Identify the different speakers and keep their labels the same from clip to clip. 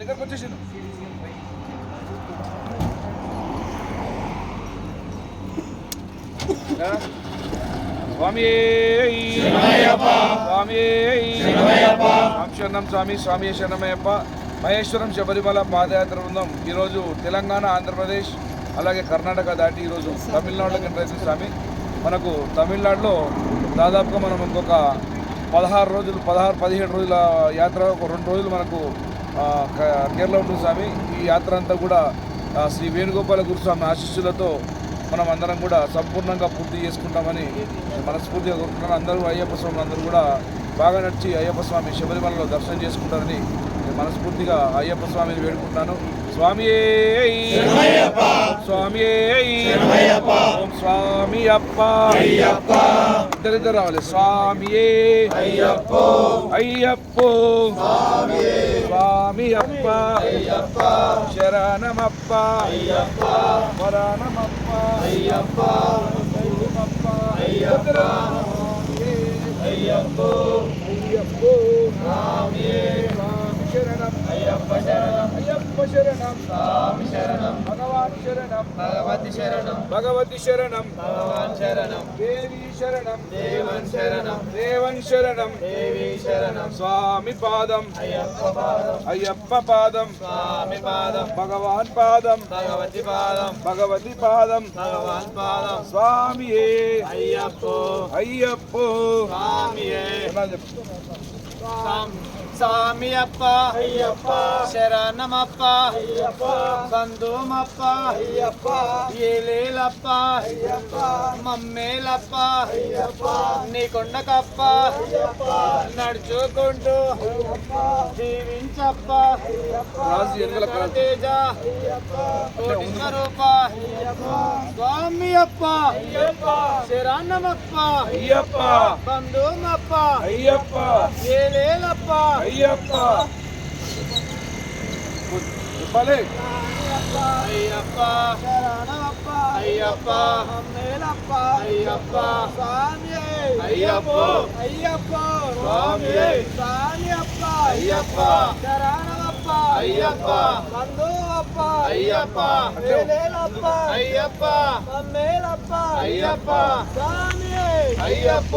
Speaker 1: దగ్గరకు వచ్చేసిండు. స్వామి స్వామి శరణం స్వామి స్వామి శరణమయ్యప్ప. మహేశ్వరం శబరిమల పాదయాత్ర బృందం ఈరోజు తెలంగాణ, ఆంధ్రప్రదేశ్ అలాగే కర్ణాటక దాటి ఈరోజు తమిళనాడులోకి ఎంటర్ అవుతుంది. స్వామి మనకు తమిళనాడులో దాదాపుగా మనం ఇంకొక 17 రోజుల యాత్ర, ఒక 2 రోజులు మనకు కేరళ ఉంటుంది. స్వామి ఈ యాత్ర అంతా కూడా శ్రీ వేణుగోపాల గురుస్వామి ఆశీస్సులతో మనం అందరం కూడా సంపూర్ణంగా పూర్తి చేసుకుంటామని మనస్ఫూర్తిగా కోరుకుంటున్నాను. అందరూ అయ్యప్ప స్వామి అందరూ కూడా బాగా నడిచి అయ్యప్ప స్వామి శబరిమలలో దర్శనం చేసుకుంటారని మనస్ఫూర్తిగా అయ్యప్ప స్వామిని వేడుకుంటున్నాను. స్వామి స్వామి ఓం స్వామి అప్ప ఇద్దరిద్దరు రావాలి. స్వామి అయ్యప్పో స్వామి అప్ప శరణమప్ప వరణమప్ప అయ్యప్పో అయ్యప్పో స్వామి శరణం అయ్యప్ప శరణం అయ్యప్ప శరణం స్వామి శరణం భగవాన్ శరణం భగవతి శరణం భగవతి శరణం భగవాన్ శరణం దేవి శరణం దేవన్ శరణం దేవన్ శరణం దేవి శరణం స్వామి పాదం అయ్యప్ప పాదం అయ్యప్ప పాదం స్వామి పాదం భగవాన్ పాదం భగవతి పాదం భగవతి పాదం భగవాన్ పాదం స్వామియే అయ్యప్పో అయ్యప్పో స్వామియే స్వామి అప్ప అయ్యప్ప శరణమప్ప అయ్యప్ప బంధుమప్ప అయ్యప్ప ఏలేలప్ప అయ్యప్ప మమ్మేలప్ప అయ్యప్ప నీ కొండకప్ప అయ్యప్ప నడుచుకుంటూ జీవించప్ప తేజ కోటి స్వరూప స్వామి అప్ప అయ్యప్ప శరణమప్ప అయ్యప్ప బంధుమప్ప అయ్యప్ప ఏలేలప్ప అయ్యప్ప చెప్పాలి. అయ్యప్ప శరణమప్ప అయ్యప్ప అమ్మేలప్ప అయ్యప్ప స్వామి అయ్యప్ప అయ్యప్ప స్వామి స్వామి అప్ప అయ్యప్ప శరణమప్ప అయ్యప్ప బంధువప్ప అయ్యప్ప ఏలేలప్ప అయ్యప్ప అమ్మేలప్ప అయ్యప్ప స్వామి అయ్యప్ప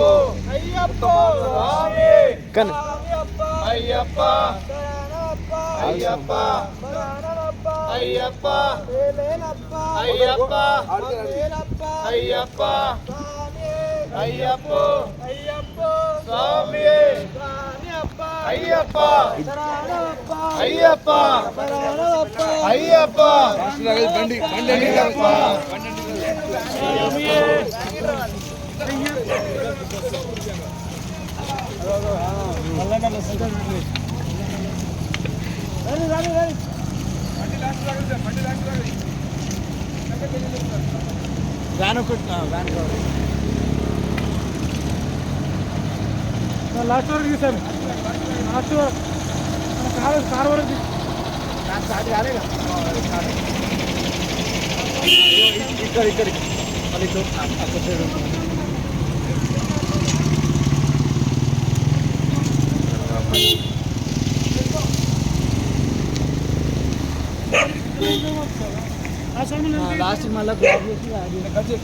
Speaker 1: అయ్యప్ప స్వామి అయ్యప్ప అయ్యప్ప అయ్యప్ప అయ్యప్ప అయ్యప్ప అయ్యప్ప అయ్యప్ప స్వామి అయ్యప్ప అయ్యప్ప అయ్యప్ప బండి వ్యాన్ వ్యాన్ లాస్ట్ వరకు తీసాను. లాస్ట్ కార్ వరకు స్టార్ట్ కాలేదు. ఇక్కడ మళ్ళీ అక్కడ సైడ్ ఉంటుంది. లాస్ట్ మళ్ళీ కట్ చేసి